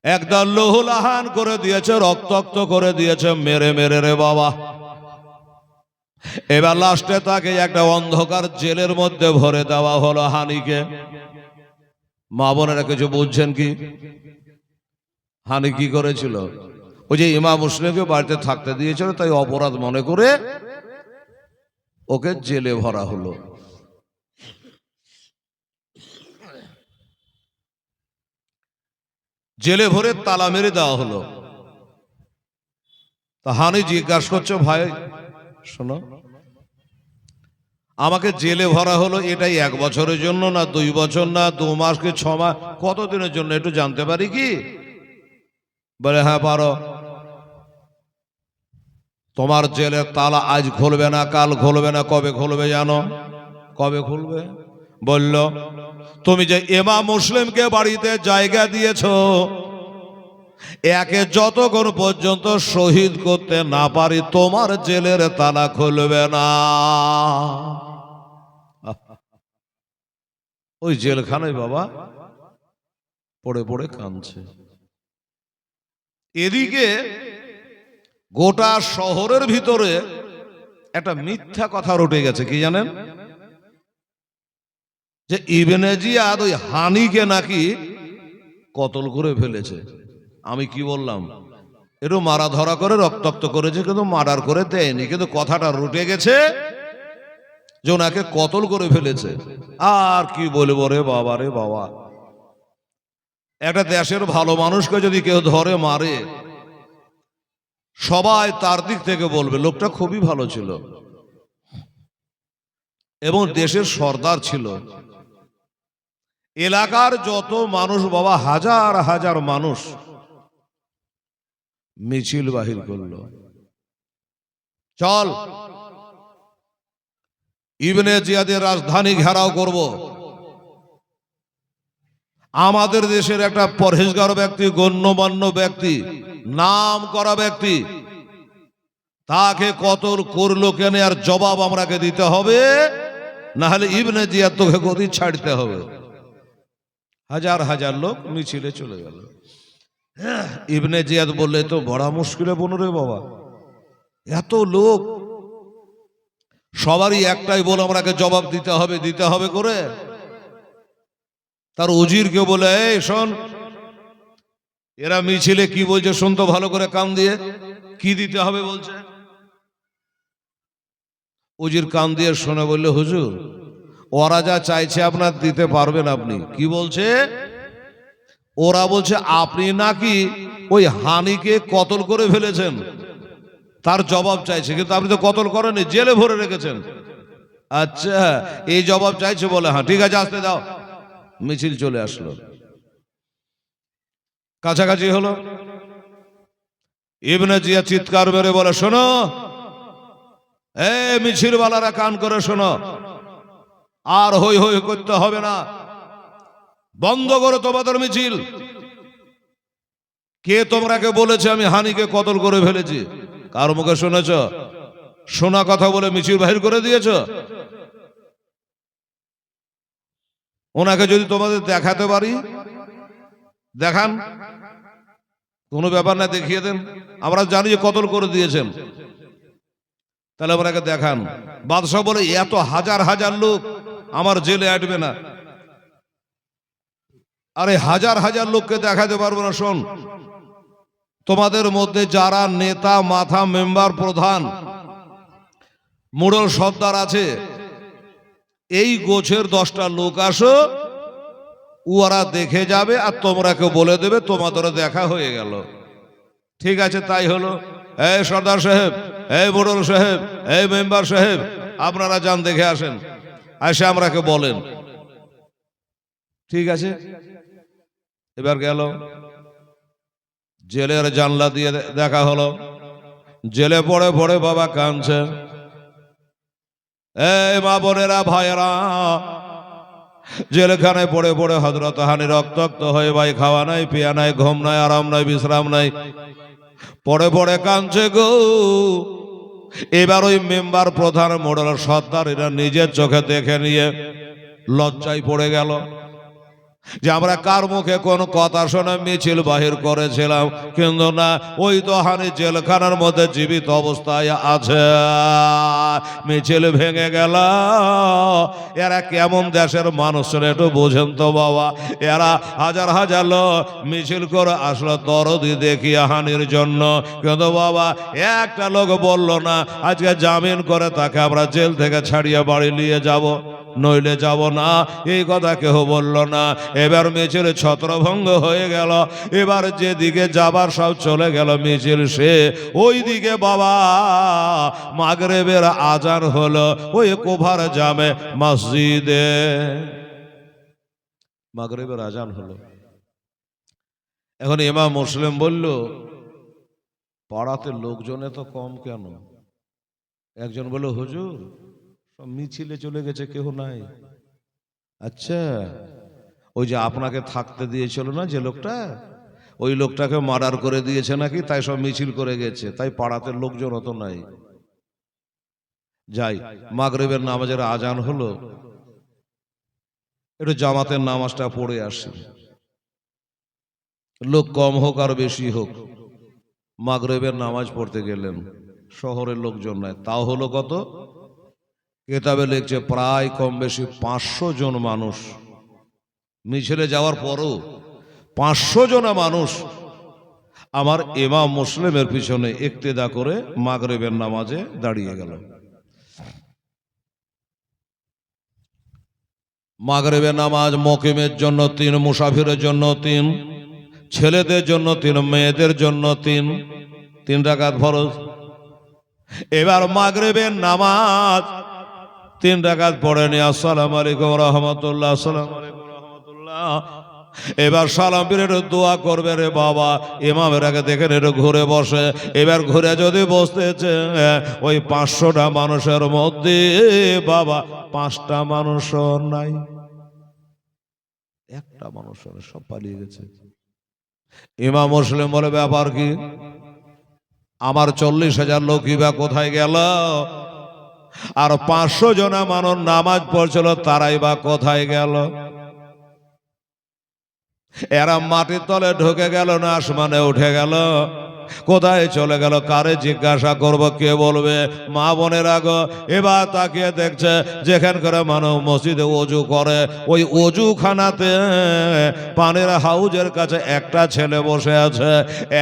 Speaker 1: একদম লহুলাহান করে দিয়েছে, রক্তাক্ত করে দিয়েছে, মেরে মেরে রে বাবা। এবার লাস্টে তাকে একটা অন্ধকার জেলের মধ্যে ভরে দেওয়া হলো হানিকে। মা বোনেরা কিছু বুঝছেন কি? হানি কি করেছিল? ওই যে ইমাম মুসলিমকে বাড়িতে থাকতে দিয়েছিল, তাই অপরাধ মনে করে ওকে জেলে ভরা হলো। জেলে ভরে তালা মেরে দেওয়া হলো। তা হানি জিজ্ঞাসা করছে, ভাই শোনো, আমাকে জেলে ভরা হলো, এটাই 1 বছরের জন্য না 2 বছর না 2 মাস কি 6 মাস, কতদিনের জন্য একটু জানতে পারি কি? বলে, হ্যাঁ পারো। তোমার জেলের তালা আজ খুলবে না, কাল খুলবে না, কবে খুলবে জানো? কবে খুলবে? বলল, তুমি যে ইমাম মুসলিমকে বাড়িতে জায়গা দিয়েছো, একে যতক্ষণ পর্যন্ত শহীদ করতে না পারি তোমার জেলের তালা খুলবে না। ওই জেলখানায় বাবা পড়ে পড়ে কাঁদছে। এদিকে গোটা শহরের ভিতরে একটা মিথ্যা কথা রটে গেছে, কি জানেন? যে ইবনে জিয়াদ ওই হানিকে নাকি কতল করে ফেলেছে। আমি কি বললাম, একটু মারা ধরা করে রক্তাক্ত করেছে, কিন্তু মার্ডার করে দেয়নি, কিন্তু কথাটা রটে গেছে যে ওনাকে কতল করে ফেলেছে। আর কি বলবো রে বাবা, রে বাবা, একটা দেশের ভালো মানুষকে যদি কেউ ধরে মারে, সবাই তার দিক থেকে বলবে লোকটা খুবই ভালো ছিল এবং দেশের সর্দার ছিল। এলাকার যত মানুষ বাবা, হাজার হাজার মানুষ মিছিল বাহির করলো, চল ইবনে জিয়াদের রাজধানী ঘেরাও করব। আমাদের দেশের একটা পরহেজগার ব্যক্তি, গণ্যমান্য ব্যক্তি, নাম করা ব্যক্তি, তাকে কতল করলো কেন, আর জবাব আমরাকে দিতে হবে, না হলে ইবনে জিয়াদ তোকে গদি ছাড়তে হবে। হাজার হাজার লোক মিছিলে চলে গেল। ইবনে জিয়াদ বললে তো বড় মুশকিলে বনুরে বাবা, এত লোক, সবারই একটাই বলে আমাকে জবাব দিতে হবে করে। তার উজিরকে বলে, এই শোন, এরা মিছিলে কি বলছে শুনতো ভালো করে কান দিয়ে, কি দিতে হবে বলছে। উজির কান দিয়ে শুনে বললে, হুজুর ওরা যা চাইছে আপনার দিতে পারবেন আপনি। কি বলছে? ওরা বলছে আপনি নাকি ওই হানিকে কতল করে ফেলেছেন, তার জবাব চাইছে, কিন্তু আপনি তো কতল করেননি, জেলে ভরে রেখেছেন। আচ্ছা, এই জবাব চাইছে বলে, হ্যাঁ ঠিক আছে আসতে দাও। মিছিল চলে আসলো, কাছাকাছি হলো। ইবনে জিয়া চিৎকার মেরে বলে, শোনো এ মিছিলওয়ালারা, কান করে শোনো, আর হই হই করতে হবে না, বন্ধ করো তোমাদের মিছিল। কে তোমরাকে বলেছে আমি হানিকে কতল করে ফেলেছি? কার মুখে শুনেছ? শোনা কথা বলে মিছিল বাহির করে দিয়েছ? ওনাকে যদি তোমাদের দেখাতে পারি, দেখান, কোনো ব্যাপার না, দেখিয়ে দেন, আমরা জানি যে কতল করে দিয়েছেন, তাহলে ওনাকে দেখান। বাদশাহ বলে, এত হাজার হাজার লোক আমার জেলে আটবে না। আরে হাজার হাজার লোককে দেখাতে পারবো না। শোন, তোমাদের মধ্যে যারা নেতা, মাথা, মেম্বার, প্রধান, মুড়ল, সর্দার আছে, এই গোছের 10টা লোক আসো, ওরা দেখে যাবে আর তোমরাকে বলে দেবে তোমাদের দেখা হয়ে গেল। ঠিক আছে, তাই হলো। এই সর্দার সাহেব, এই মুড়ল সাহেব, এই মেম্বার সাহেব, আপনারা যান দেখে আসেন, এসে আমরাকে বলেন। ঠিক আছে, এবার গেল, জেলের জানলা দিয়ে দেখা হলো। জেলে পড়ে পড়ে বাবা কাঁদছে। এই মা বোনেরা, ভাইয়েরা, জেলখানে পড়ে পড়ে হযরত হানি রক্তাক্ত হয়ে, ভাই খাওয়া নাই, পিয়া নাই, ঘুম নাই, আরাম নাই, বিশ্রাম নাই, পড়ে পড়ে কাঁদছে গো। এবার ওই মেম্বার, প্রধান, মোড়ল, সর্দার এরা নিজের চোখে দেখে নিয়ে লজ্জায় পড়ে গেল যে আমরা কার মুখে কোন কথা শুনে মিছিল বাহির করেছিলাম, কিন্তু না, ওই তো হানি জেলখানার মধ্যে জীবিত অবস্থায় আছে। মিছিল ভেঙে গেল। এরা কেমন দেশের মানুষ একটু বোঝেন তো বাবা। এরা হাজার হাজার লোক মিছিল করে আসলো দরদি দেখিয়ে হানির জন্য, কিন্তু বাবা একটা লোক বলল না আজকে জামিন করে তাকে আমরা জেল থেকে ছাড়িয়ে বাড়ি নিয়ে যাব, নইলে যাব না, এই কথা কেউ বলল না। এবার মিছিল ছত্রভঙ্গ হয়ে গেল। এবার যেদিকে যাবার সব চলে গেল মিছিল, সে ওই দিকে বাবা মাগরিবের আজান হলো ওই কোভার জামে মসজিদে, মাগরিবের আজান হলো। এখন ইমাম মুসলিম বলল, পাড়াতে লোকজন এত কম কেন? একজন বলল, হুজুর সব মিছিলে চলে গেছে, কেউ নাই। আচ্ছা, ওই যে আপনাকে থাকতে দিয়েছিল না যে লোকটা, ওই লোকটাকে মার্ডার করে দিয়েছে নাকি, তাই সব মিছিল করে গেছে, তাই পাড়াতে লোকজন অত নাই। যাই, মাগরিবের নামাজের আজান হলো, একটু জামাতের নামাজটা পড়ে আসি, লোক কম হোক আর বেশি হোক, মাগরিবের নামাজ পড়তে গেলেন, শহরের লোকজন নাই। তাও হলো কত? কিতাবে লিখছে প্রায় কম বেশি 500 জন মানুষ। মিছিলে যাওয়ার পরও 500 জন মানুষ আমার ইমাম মুসলিমের পিছনে ইক্তেদা করে মাগরিবের নামাজে দাঁড়িয়ে গেল। মাগরিবের নামাজ মুকিমের জন্য 3, মুসাফিরের জন্য 3, ছেলেদের জন্য 3, মেয়েদের জন্য 3 রাকাত ফরজ। এবার মাগরিবের নামাজ 3 রাকাত পড়ে নি, আসসালামু আলাইকুম রাহমাতুল্লাহ, আসসালামু আলাইকুম রাহমাতুল্লাহ। এবার সালাম ফিরে দোয়া করবে রে বাবা। ইমামের আগে দেখেন একটু ঘুরে বসে। এবার ঘুরে যদি বসতেছে, ওই 500টা মানুষের মধ্যে বাবা 5টা মানুষও নাই, একটা মানুষ সব পালিয়ে গেছে। ইমাম মুসলিম বলে, ব্যাপার কি? আমার 40,000 লোকই বা কোথায় গেল? আর 500 জনা মানুষ নামাজ পড়ছিল, তারাই বা কোথায় গেল? এরা মাটির তলে ঢুকে গেল না আসমানে উঠে গেল, কোথায় চলে গেল কারে জিজ্ঞাসা করব, কে বলবে? মা বোনের আগো এবার তাকিয়ে দেখছে যেখান করে মানব মসজিদে অজু করে ওই অজুখানাতে পানির হাউজের কাছে একটা ছেলে বসে আছে,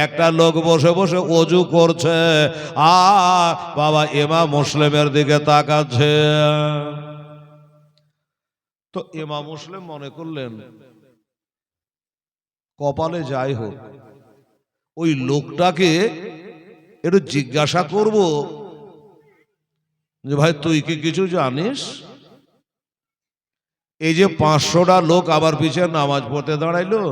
Speaker 1: একটা লোক বসে বসে অজু করছে, আর বাবা ইমাম মুসলিমের দিকে তাকাচ্ছে। তো ইমাম মুসলিম মনে করলেন কপালে যাই হোক ওই লোকটাকে একটু জিজ্ঞাসা করব যে ভাই তুই কি কিছু জানিস? এই যে 500টা লোক আবার পিছিয়ে নামাজ পড়তে দাঁড়াইলো,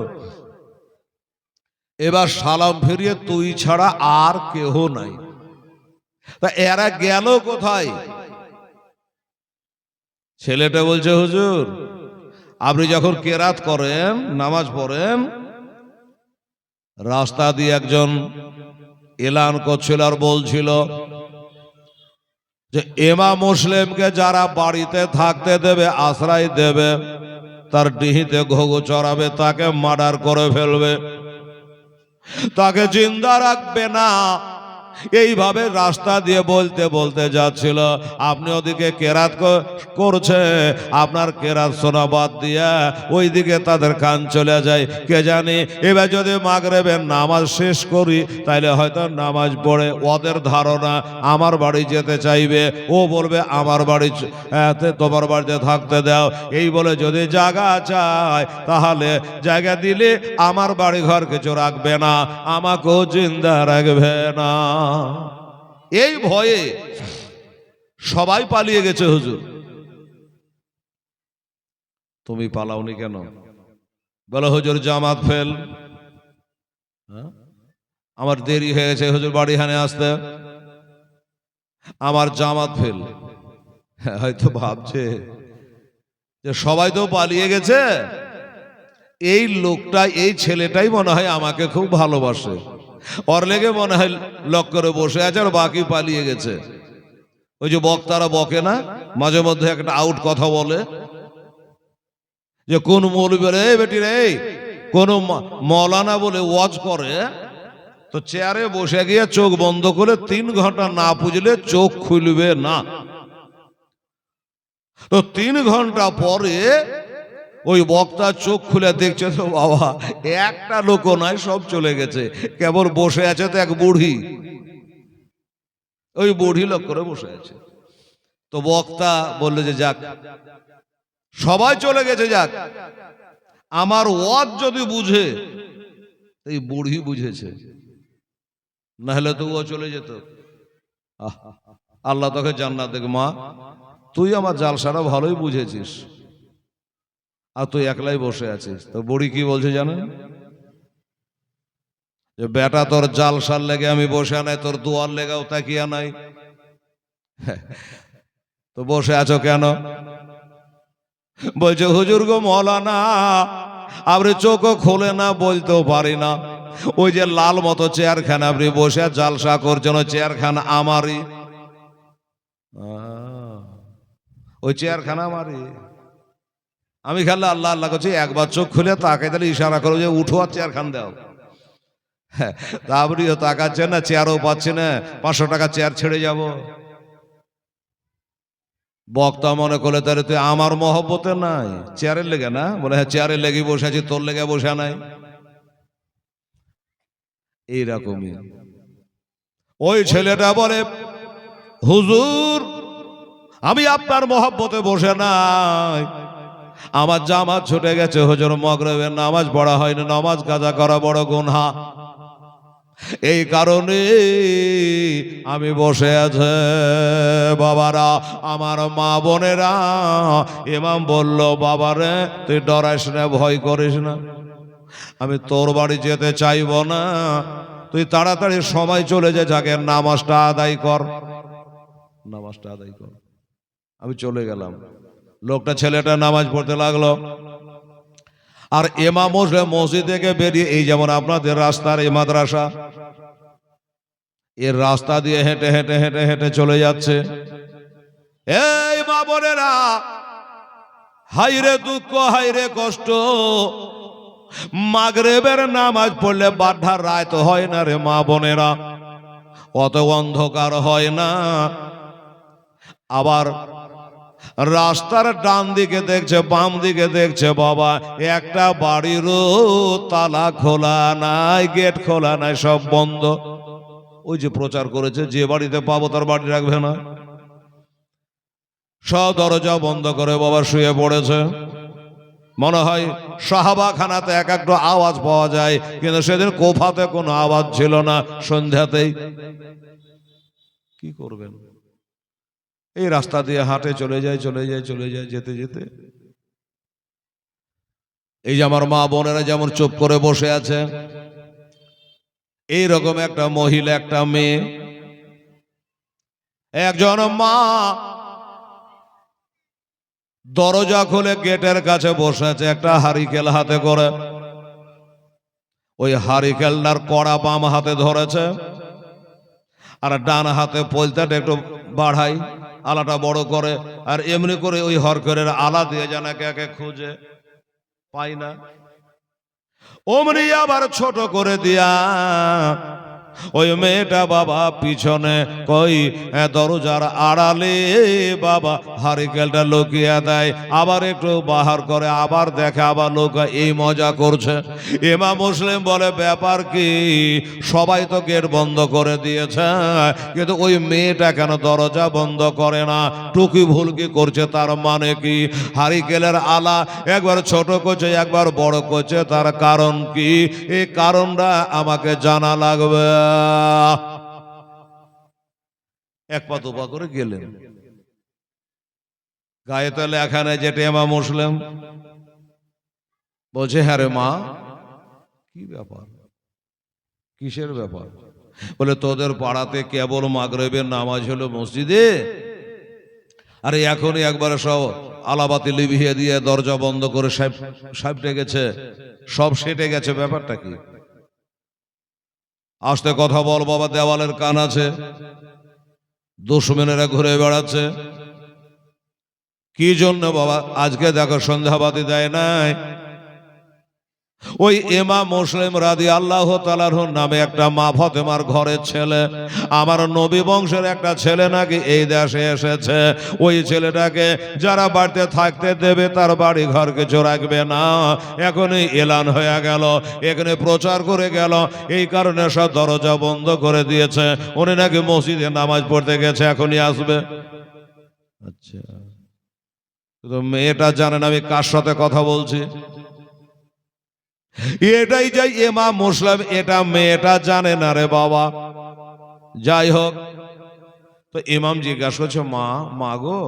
Speaker 1: এবার সালাম ফিরিয়ে তুই ছাড়া আর কেহ নাই, তা এরা গেল কোথায়? ছেলেটা বলছে হুজুর আপনি যখন কেরাত করেন নামাজ পড়েন রাস্তা দিয়ে একজন এলান করছিল আর বলছিল যে ইমাম মুসলিমকে যারা বাড়িতে থাকতে দেবে আশ্রয় দেবে তার ডিহিতে ঘুঘু চড়াবে তাকে মার্ডার করে ফেলবে, তাকে জিন্দা রাখবে না। এইভাবে রাস্তা দিয়ে বলতে বলতে যাচ্ছিল, আপনি ওদিকে কেরাত করছে, আপনার কেরাত শোনা বাদ দিয়া ওইদিকে তাদের কান চলে যায়। কে জানি এবার যদি মাগরিবের নামাজ শেষ করি তাইলে হয়তো নামাজ পড়ে ওদের ধারণা আমার বাড়ি যেতে চাইবে, ও বলবে আমার বাড়ি তোমার বাড়িতে থাকতে দাও, এই বলে যদি জায়গা চায় তাহলে জায়গা দিলে আমার বাড়ি ঘর কিছু রাখবে না, আমাকেও জিন্দা রাখবে না। এই ভয়ে সবাই পালিয়ে গেছে। হুজুর তুমি পালাওনি কেন? বলো হুজুর জামাত ফেল, আমার দেরি হয়ে গেছে হুজুর বাড়ি হানে আসতে, আমার জামাত ফেল। হয়তো ভাবছে যে সবাই তো পালিয়ে গেছে, এই লোকটা এই ছেলেটাই মনে হয় আমাকে খুব ভালোবাসে, ওর লেগে মনে হয় লক করে বসে আছে আর বাকি পালিয়ে গেছে। ওই যে বক্তারা বকে না মাঝে মধ্যে একটা আউট কথা বলে যে কোন মৌলবী রে বেটি রে, কোন মৌলানা বলে ওয়াজ করে তো চেয়ারে বসে গিয়ে চোখ বন্ধ করে 3 ঘন্টা না পুজলে চোখ খুলবে না, তো 3 ঘন্টা পরে ওই বক্তা চোখ খুলে দেখছে তো বাবা একটা লোকও নাই, সব চলে গেছে, কেবল বসে আছে তো এক বুড়ি, ওই বুড়ি লোক করে বসে আছে। তো বক্তা বললে যে যাক সবাই চলে গেছে, যাক আমার ওয়াজ যদি বুঝে, এই বুড়ি বুঝেছে, না হলে তো ও চলে যেত। আল্লাহ তোকে জান্নাত দেখ, মা তুই আমার জালসাটা ভালোই বুঝেছিস আর তুই একলাই বসে আছিস। তো বুড়ি কি বলছে জানেন? যে বেটা তোর জালসার লেগে আমি বসে নাই, তোর দুয়ার লেগাও তাকিয়া নাই, তো বসে আছো কেন? বলছে হুজুর গো মৌলানা আপনি চোখও খোলে না, বলতেও পারি না, ওই যে লাল মতো চেয়ারখানা আপনি বসে জালসা করছেন ওই চেয়ারখানা আমারই, ওই চেয়ারখানা আমারই, আমি খালি আল্লাহ আল্লাহ করছি, একবার চোখ খুলে তাকে তাহলে ইশারা করো যে উঠো আর চেয়ারখান দাও, তারপরেও তাকাচ্ছেন না, চেয়ারও পাচ্ছে না, 500 টাকা চেয়ার ছেড়ে যাব। বক্তা মনে করলে তাহলে তুই আমার মহব্বতে নাই, চেয়ারের লেগে না? বলে হ্যাঁ চেয়ারের লেগে বসে আছি, তোর লেগে বসে নাই। এইরকমই ওই ছেলেটা বলে হুজুর আমি আপনার মহব্বতে বসে নাই, আমার জামাত ছুটে গেছে হুজুর, মাগরিবের নামাজ পড়া হয়নি, নামাজ কাজা করা বড় গুনাহ, এই কারণে আমি বসে আছে। বাবারা আমার মা বোনেরা, ইমাম বলল বাবারে তুই ডরাইস না, ভয় করিস না, আমি তোর বাড়ি যেতে চাইব না, তুই তাড়াতাড়ি সময় চলে যা, যাকে নামাজটা আদায় কর, নামাজটা আদায় কর। আমি চলে গেলাম, লোকটা ছেলেটা নামাজ পড়তে লাগলো, আর ইমাম মসজিদ থেকে বেরিয়ে এই যেমন আপনাদের রাস্তার এই মাদ্রাসা, এর রাস্তা দিয়ে হেঁটে হেঁটে হেঁটে হেঁটে চলে যাচ্ছে। এই মা বোনেরা, হাইরে দুঃখ হাইরে কষ্ট, মাগরিবের নামাজ পড়লে বাড্ডার রাত হয় না রে মা বোনেরা, অত অন্ধকার হয় না। আবার রাস্তার ডান দিকে দেখছে, বাম দিকে দেখছে, বাবা একটা বাড়িরও তালা খোলা নাই, গেট খোলা নাই, সব বন্ধ। ওই যে প্রচার করেছে, যে বাড়িতে পাবো তার বাড়ি রাখবে না, সব দরজা বন্ধ করে বাবা শুয়ে পড়েছে। মনে হয় সাহাবাখানাতে এক একটা আওয়াজ পাওয়া যায়, কিন্তু সেদিন কোফাতে কোনো আওয়াজ ছিল না। সন্ধ্যাতেই কি করবেন, এই রাস্তা দিয়ে হাঁটে চলে যায়, চলে যায়, চলে যায়, যেতে যেতে এই যে আমার মা বোনেরা যেমন চুপ করে বসে আছে, এইরকম একটা মহিলা, একটা মেয়ে, একজন মা দরজা খুলে গেটের কাছে বসে আছে, একটা হারিকেল হাতে করে। ওই হারিকেলটার কড়া বাম হাতে ধরেছে, আর ডান হাতে পলতাটা একটু বাড়াই, আলাটা বড় করে, আর এমনি করে ওই হরকেলের আলা দিয়ে যেন একে একে খুঁজে পাই না, অমনি আবার ছোট করে দিয়া ওই মেয়েটা বাবা পিছনে কই দরজার আড়ালে বাবা হারিকেলটা লুকিয়ে দেয়, আবার একটু বাহার করে, আবার দেখে, আবার লোক এই মজা করছে। ইমাম মুসলিম বলে, ব্যাপার কি, সবাই তো গেট বন্ধ করে দিয়েছে, কিন্তু ওই মেয়েটা কেন দরজা বন্ধ করে না? টুকি ভুলকি করছে, তার মানে কি? হারিকেলের আলা একবার ছোট করছে, একবার বড় করছে, তার কারণ কি? এই কারণটা আমাকে জানা লাগবে। এক পা দুপা করে গেলেন, গায়ে তো লেখা নেই যেটা ইমাম মুসলিম। বলছে, হ্যাঁ রে মা, কি ব্যাপার, কিসের ব্যাপার? বলে, তোদের পাড়াতে কেবল মাগরিবের নামাজ হলো মসজিদে, আরে এখনই একবারে সব আলাবাতি লিভিয়ে দিয়ে দরজা বন্ধ করে সাহেবটে গেছে, সব সেটে গেছে, ব্যাপারটা কি? আস্তে কথা বল বাবা, দেওয়ালের কান আছে, দুশমনেরা ঘুরে বেড়াচ্ছে। কি জন্য বাবা আজকে দেখো সন্ধ্যাবাতি দেয় নাই? ওই ইমাম মুসলিম রাদিয়াল্লাহু তাআলার নামে একটা মা ফাতেমার ঘরের ছেলে, আমার নবী বংশের একটা ছেলে নাকি এই দেশে এসেছে। ওই ছেলেটাকে যারা বাড়িতে থাকতে দেবে তার বাড়ি ঘর কিছু রাখবে না, এখনই এলান হয়ে গেল, এখানে প্রচার করে গেল, এই কারণে সব দরজা বন্ধ করে দিয়েছে। উনি নাকি মসজিদে নামাজ পড়তে গেছে, এখনই আসবে। আচ্ছা, তো মেয়েটা জানেন আমি কার সাথে কথা বলছি? এটাই যাই ইমাম মুসলিম, এটা মেয়েটা জানে না রে বাবা। যাই হোক, তো ইমাম জিজ্ঞাসা করছে, মা গো,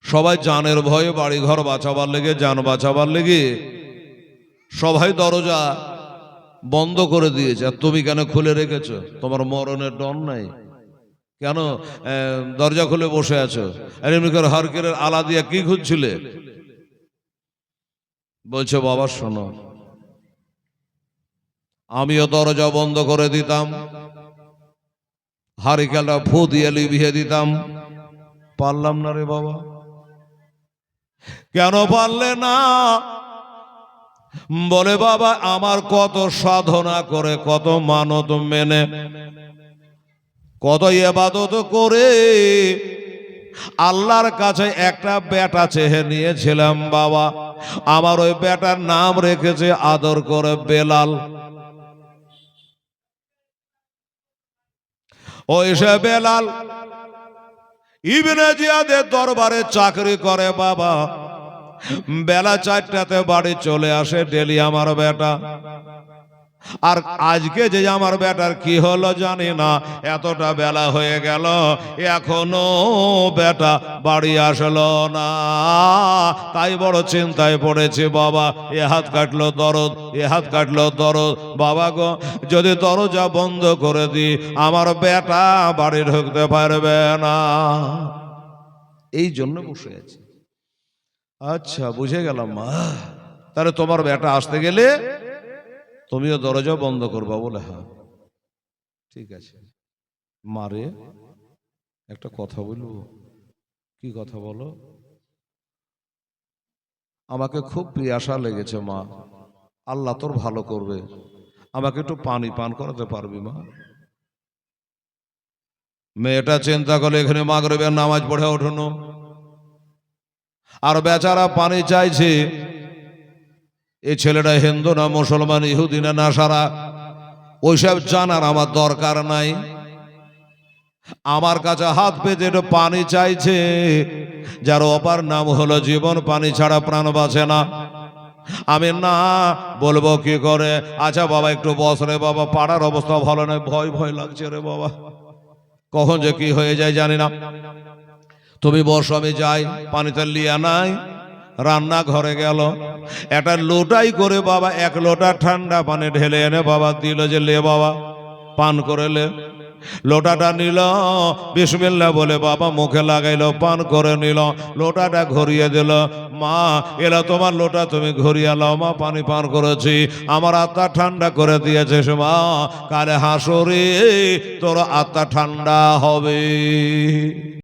Speaker 1: সবাই জানের ভয়ে বাড়ি ঘর বাঁচাবার লেগে, জান বাঁচাবার লেগে সবাই দরজা বন্ধ করে দিয়েছে, আর তুমি কেন খুলে রেখেছো? তোমার মরণের ডর নাই কেন? দরজা খুলে বসে আছো, আর এমনি করে হারকেলের আলা দিয়া কি খুঁজছিলে? বলছে, বাবা শোনো, আমিও দরজা বন্ধ করে দিতাম, হারিকেলটা ফু দিয়ে লিভিয়ে দিতাম, পারলাম না রে বাবা। কেন পারলে না? বলে, বাবা আমার কত সাধনা করে, কত মানত মেনে, কত ইবাদত করে আল্লাহর কাছে একটা বেটা চেহে নিয়েছিলাম বাবা। আমার ওই বেটার নাম রেখেছে আদর করে বেলাল। ওই সে বেলাল ইবনে জিয়াদের দরবারে চাকরি করে বাবা। বেলা 4টাতে বাড়ি চলে আসে ডেলি আমার বেটা। আর আজকে যে আমার বেটার কি হলো জানি না, এতটা বেলা হয়ে গেল এখনো বেটা বাড়ি আসলো না। তাই বড় চিন্তায় পড়েছি বাবা, এ হাত কাটলো দরদ, এ হাত কাটলো দরদ। বাবা গো, যদি দরজা বন্ধ করে দিই আমার বেটা বাড়ি ঢুকতে পারবে না, এই জন্য বসে আছি। আচ্ছা, বুঝে গেলাম মা, তাহলে তোমার বেটা আসতে গেলে তুমিও দরজা বন্ধ করবা? বলে, হ্যাঁ ঠিক আছে। মারে একটা কথা বলবো? কি কথা বলো? আমাকে খুব পিয়াসা লেগেছে মা, আল্লাহ তোর ভালো করবে, আমাকে একটু পানি পান করাতে পারবি মা? মেয়েটা চিন্তা করলে এখানে মাগরিবের নামাজ পড়ে ওঠুনো, আর বেচারা পানি চাইছে। এই ছেলেটা হিন্দু না মুসলমান, ইহুদি না নাসারা, ওইসব জানার আমার দরকার নাই। আমার কাছে হাত পেতে একটু পানি চাইছে, যার অপার নাম হলো জীবন, পানি ছাড়া প্রাণ বাঁচে না। আমি না বলবো কি করে? আচ্ছা বাবা একটু বস রে বাবা, পাড়ার অবস্থা ভালো নয়, ভয় ভয় লাগছে রে বাবা, কখন যে কি হয়ে যায় জানি না। তুমি বসো, আমি যাই। পানিতে লিয়া নাই, রান্না ঘরে গেল, একটা লোটাই করে বাবা 1 লোটা ঠান্ডা পানি ঢেলে এনে বাবা দিল, যে লে বাবা পান করে লে। লোটাটা নিল, বিসমিল্লাহ বলে বাবা মুখে লাগাইলো, পান করে নিল, লোটাটা ঘুরিয়ে দিল। মা এলা তোমার লোটা, তুমি ঘুরিয়ে লাও মা, পানি পান করেছি, আমার আত্মা ঠান্ডা করে দিয়েছে মা, কালে হাসরে তোর আত্মা ঠান্ডা হবে।